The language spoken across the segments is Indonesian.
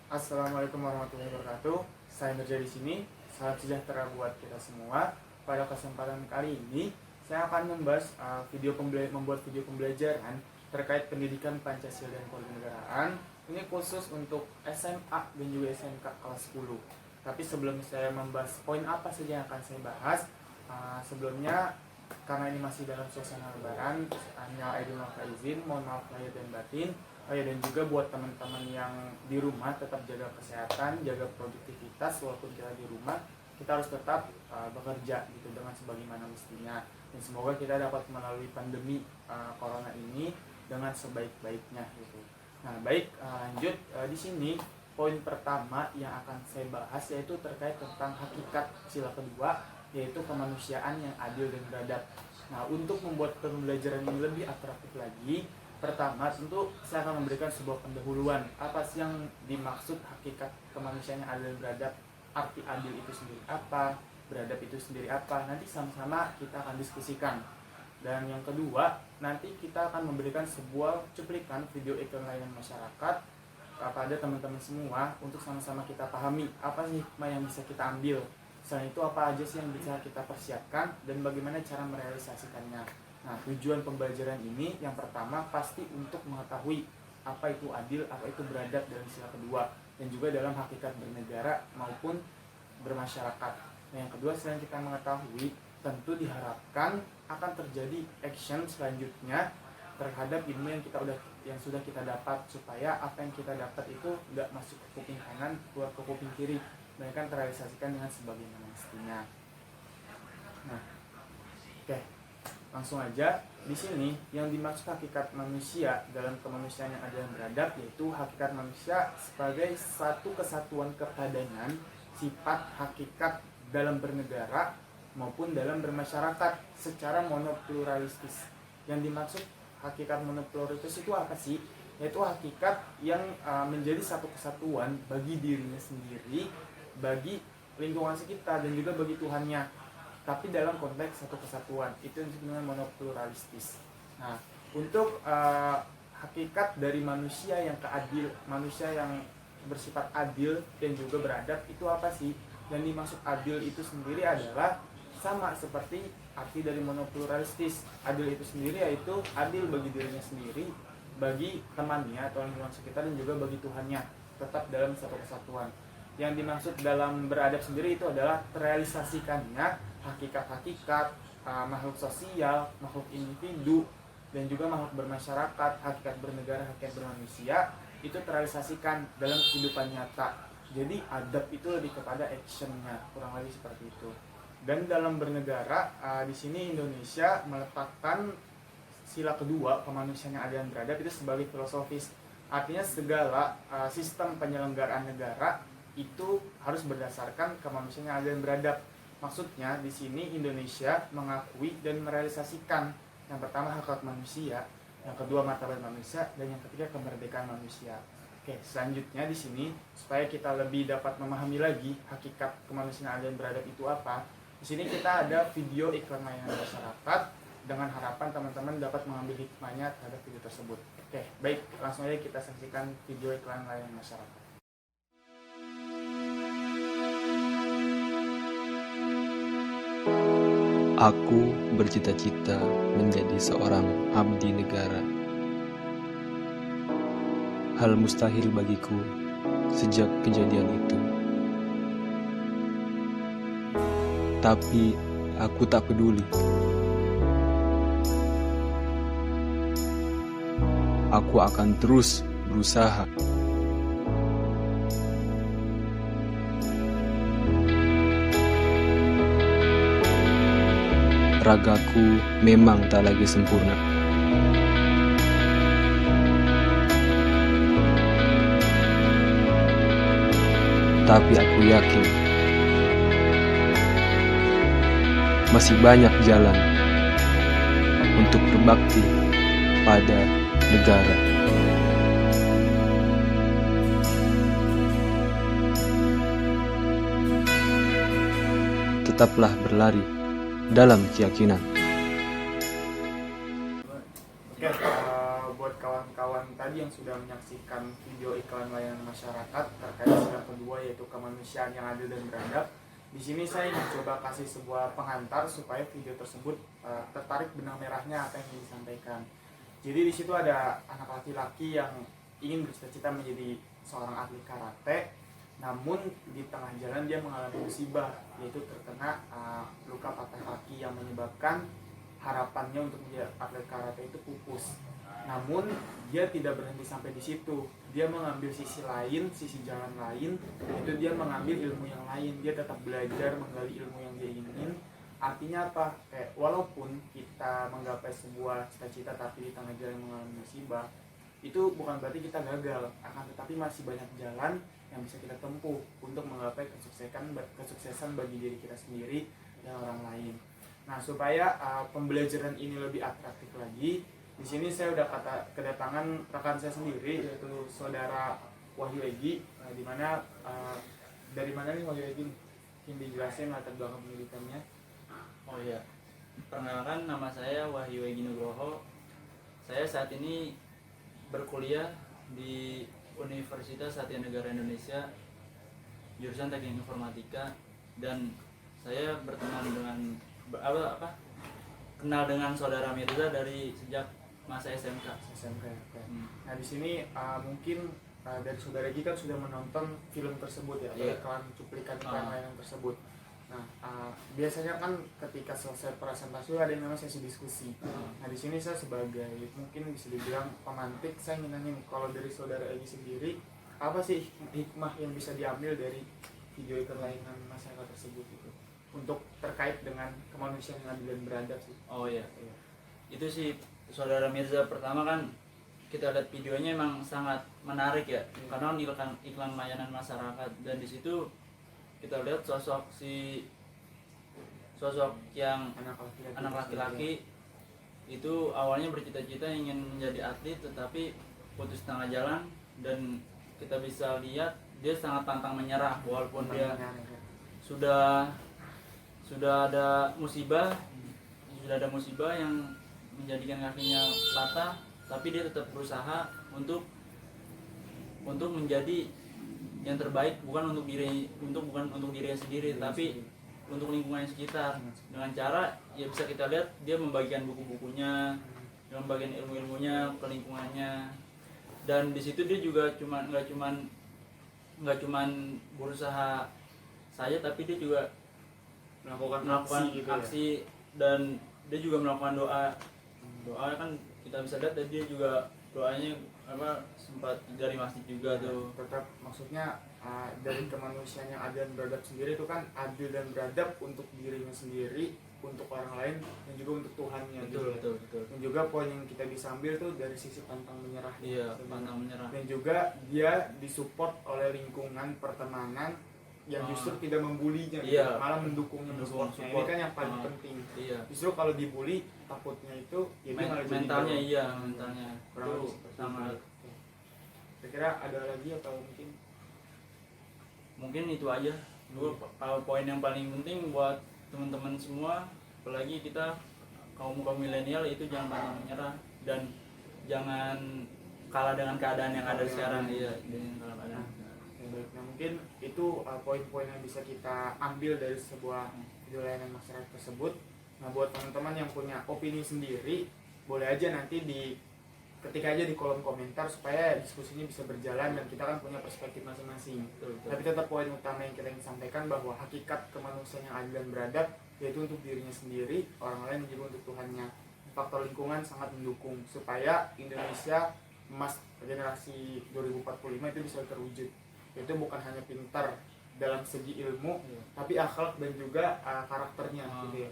Assalamualaikum warahmatullahi wabarakatuh. Saya Nurja di sini. Salam sejahtera buat kita semua. Pada kesempatan kali ini, saya akan membahas membuat video pembelajaran terkait pendidikan Pancasila dan Kewarganegaraan. Ini khusus untuk SMA dan juga SMK kelas 10. Tapi sebelum saya membahas poin apa saja yang akan saya bahas, sebelumnya karena ini masih dalam suasana lebaran, hanya Aidil Faizin, mohon maaf lahir dan batin. Oh ya, dan juga buat teman-teman yang di rumah tetap jaga kesehatan, jaga produktivitas walaupun kita di rumah, kita harus tetap bekerja gitu dengan sebagaimana mestinya. Dan semoga kita dapat melalui pandemi corona ini dengan sebaik-baiknya gitu. Nah, baik, lanjut di sini poin pertama yang akan saya bahas yaitu terkait tentang hakikat sila kedua, yaitu kemanusiaan yang adil dan beradab. Nah, untuk membuat pembelajaran ini lebih atraktif lagi, pertama tentu saya akan memberikan sebuah pendahuluan. Apa sih yang dimaksud hakikat kemanusiaan yang adil dan beradab? Arti adil itu sendiri apa? Beradab itu sendiri apa? Nanti sama-sama kita akan diskusikan. Dan yang kedua, nanti kita akan memberikan sebuah cuplikan video iklan layanan masyarakat pada teman-teman semua untuk sama-sama kita pahami apa sih hikmah yang bisa kita ambil. Selain itu apa aja sih yang bisa kita persiapkan dan bagaimana cara merealisasikannya. Nah, tujuan pembelajaran ini yang pertama pasti untuk mengetahui apa itu adil, apa itu beradab dalam sila kedua, dan juga dalam hakikat bernegara maupun bermasyarakat. Nah, yang kedua, selain kita mengetahui, tentu diharapkan akan terjadi action selanjutnya terhadap ilmu yang sudah kita dapat, supaya apa yang kita dapat itu nggak masuk ke kuping kanan, keluar ke kuping kiri, melainkan terrealisasikan dengan sebagaimana mestinya. Nah, oke. Langsung aja, di sini yang dimaksud hakikat manusia dalam kemanusiaan yang adil dan beradab yaitu hakikat manusia sebagai satu kesatuan kepadanan sifat hakikat dalam bernegara maupun dalam bermasyarakat secara monopluralistis. Yang dimaksud hakikat monopluralistis itu apa sih? Yaitu hakikat yang menjadi satu kesatuan bagi dirinya sendiri, bagi lingkungan sekitar, dan juga bagi Tuhannya, tapi dalam konteks satu kesatuan. Itu yang disebut dengan monopluralistis. Nah, untuk hakikat dari manusia yang manusia yang bersifat adil dan juga beradab itu apa sih? Yang dimaksud adil itu sendiri adalah sama seperti arti dari monopluralistis. Adil itu sendiri yaitu adil bagi dirinya sendiri, bagi temannya atau lingkungan sekitar, dan juga bagi Tuhannya, tetap dalam satu kesatuan. Yang dimaksud dalam beradab sendiri itu adalah terrealisasikannya hakikat-hakikat makhluk sosial, makhluk individu, dan juga makhluk bermasyarakat, hakikat bernegara, hakikat bermanusia itu terrealisasikan dalam kehidupan nyata. Jadi adab itu lebih kepada actionnya, kurang lebih seperti itu. Dan dalam bernegara, di sini Indonesia meletakkan sila kedua, kemanusiaan yang adil dan beradab, itu sebagai filosofis. Artinya segala sistem penyelenggaraan negara itu harus berdasarkan kemanusiaan yang adil dan beradab. Maksudnya di sini Indonesia mengakui dan merealisasikan yang pertama hak hak manusia, yang kedua martabat manusia, dan yang ketiga kemerdekaan manusia. Oke, selanjutnya di sini supaya kita lebih dapat memahami lagi hakikat kemanusiaan adil dan beradab itu apa. Di sini kita ada video iklan layanan masyarakat dengan harapan teman-teman dapat mengambil hikmahnya terhadap video tersebut. Oke, baik, langsung aja kita saksikan video iklan layanan masyarakat. Aku bercita-cita menjadi seorang abdi negara. Hal mustahil bagiku sejak kejadian itu. Tapi aku tak peduli. Aku akan terus berusaha. Ragaku memang tak lagi sempurna. Tapi aku yakin masih banyak jalan untuk berbakti pada negara. Tetaplah berlari dalam keyakinan. Oke, buat kawan-kawan tadi yang yang sudah menyaksikan video iklan layanan masyarakat terkait sidang kedua yaitu kemanusiaan yang adil dan beradab. Di sini saya ingin coba kasih sebuah pengantar supaya video tersebut tertarik benang merahnya apa yang ingin disampaikan. Jadi di situ ada anak laki-laki yang ingin bercita-cita menjadi seorang atlet karate, namun di tengah jalan dia mengalami musibah, yaitu terkena luka patah kaki yang menyebabkan harapannya untuk menjadi atlet karate itu pupus. Namun dia tidak berhenti sampai di situ. Dia mengambil sisi lain, sisi jalan lain, yaitu dia mengambil ilmu yang lain. Dia tetap belajar menggali ilmu yang dia ingin. Artinya apa? Walaupun kita menggapai sebuah cita-cita tapi di tengah jalan mengalami musibah, itu bukan berarti kita gagal. Akan tetapi masih banyak jalan yang bisa kita tempuh untuk menggapai kesuksesan bagi diri kita sendiri dan orang lain. Nah, supaya pembelajaran ini lebih atraktif lagi, di sini saya udah kedatangan rekan saya sendiri, yaitu saudara Wahyu Egi. Di mana dari mana nih Wahyu Egi? Mungkin dijelasin latar belakang pendidikannya. Oh iya, perkenalkan nama saya Wahyu Egi Nugroho. Saya saat ini berkuliah di Universitas Satya Negara Indonesia, jurusan Teknik Informatika, dan saya berteman dengan kenal dengan saudara Mirza dari sejak masa SMK. Okay. Nah di sini mungkin dari saudara kita sudah menonton film tersebut ya, iklan cuplikan layanan tersebut. Nah biasanya kan ketika selesai presentasi ada yang namanya sesi diskusi. Nah di sini saya sebagai mungkin bisa dibilang pemantik, saya ingin nanya kalau dari saudara Egi sendiri apa sih hikmah yang bisa diambil dari video iklan layanan masyarakat tersebut itu untuk terkait dengan kemanusiaan yang adil dan beradab sih? Oh iya. Itu sih saudara Mirza, pertama kan kita lihat videonya emang sangat menarik ya, karena iklan layanan masyarakat, dan di situ kita lihat sosok yang anak laki-laki itu awalnya bercita-cita ingin menjadi atlet tetapi putus tengah jalan, dan kita bisa lihat dia sangat pantang menyerah walaupun dia sudah ada musibah yang menjadikan kakinya patah, tapi dia tetap berusaha untuk menjadi yang terbaik, bukan untuk dirinya sendiri, tapi untuk lingkungan sekitar. Dengan cara ya bisa kita lihat dia membagikan buku-bukunya, membagikan ilmu-ilmunya ke lingkungannya, dan di situ dia juga nggak cuman berusaha saja, tapi dia juga melakukan aksi, dan dia juga melakukan doa kan kita bisa lihat, dan dia juga doanya sempat dari masjid juga tuh. Tetap maksudnya dari kemanusiaan yang adil dan beradab sendiri itu kan adil dan beradab untuk dirinya sendiri, untuk orang lain, dan juga untuk Tuhannya. Betul. Dan juga poin yang kita bisa ambil tuh dari sisi pantang menyerah. Iya, pantang menyerah. Dan juga dia disupport oleh lingkungan pertemanan yang justru tidak membulinya, iya, malah mendukungnya, mensupportnya. Ini kan yang paling penting. Iya. Justru kalau dibully takutnya itu ya mentalnya kurang itu sangat. Kira-kira ada lagi atau mungkin itu aja dulu. Kalau poin yang paling penting buat teman-teman semua, apalagi kita kaum milenial, itu jangan pantang menyerah dan jangan kalah dengan keadaan yang ada sekarang. Iya, dengan kalah keadaan. Nah mungkin itu poin-poin yang bisa kita ambil dari sebuah video layanan masyarakat tersebut. Nah buat teman-teman yang punya opini sendiri, boleh aja nanti ketik aja di kolom komentar supaya diskusinya bisa berjalan dan kita kan punya perspektif masing-masing. Tapi tetap poin utama yang kita ingin sampaikan bahwa hakikat kemanusiaan yang adil dan beradab yaitu untuk dirinya sendiri, orang lain, dan juga untuk Tuhannya. Faktor lingkungan sangat mendukung supaya Indonesia emas generasi 2045 itu bisa terwujud. Itu bukan hanya pintar dalam segi ilmu, tapi akhlak dan juga karakternya gitu ya.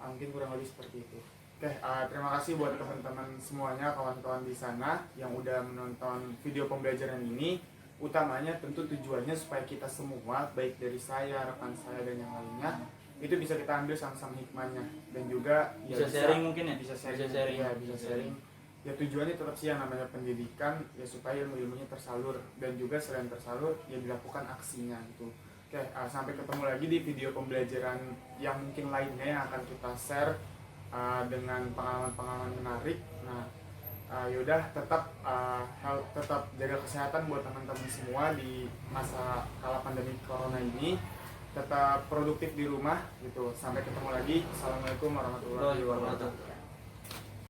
Mungkin kurang lebih seperti itu. Terima kasih buat teman-teman semuanya, kawan-kawan di sana yang udah menonton video pembelajaran ini. Utamanya tentu tujuannya supaya kita semua, baik dari saya, rekan saya, dan yang lainnya, itu bisa kita ambil sama-sama hikmahnya, dan juga bisa sharing mungkin ya, bisa sharing. Ya tujuannya tetap sih yang namanya pendidikan, ya supaya ilmu-ilmunya tersalur, dan juga selain tersalur ya dilakukan aksinya gitu. Sampai ketemu lagi di video pembelajaran yang mungkin lainnya yang akan kita share dengan pengalaman-pengalaman menarik. Nah Yaudah tetap jaga kesehatan buat teman-teman semua di masa kala pandemi corona ini, tetap produktif di rumah gitu. Sampai ketemu lagi. Assalamualaikum warahmatullahi wabarakatuh.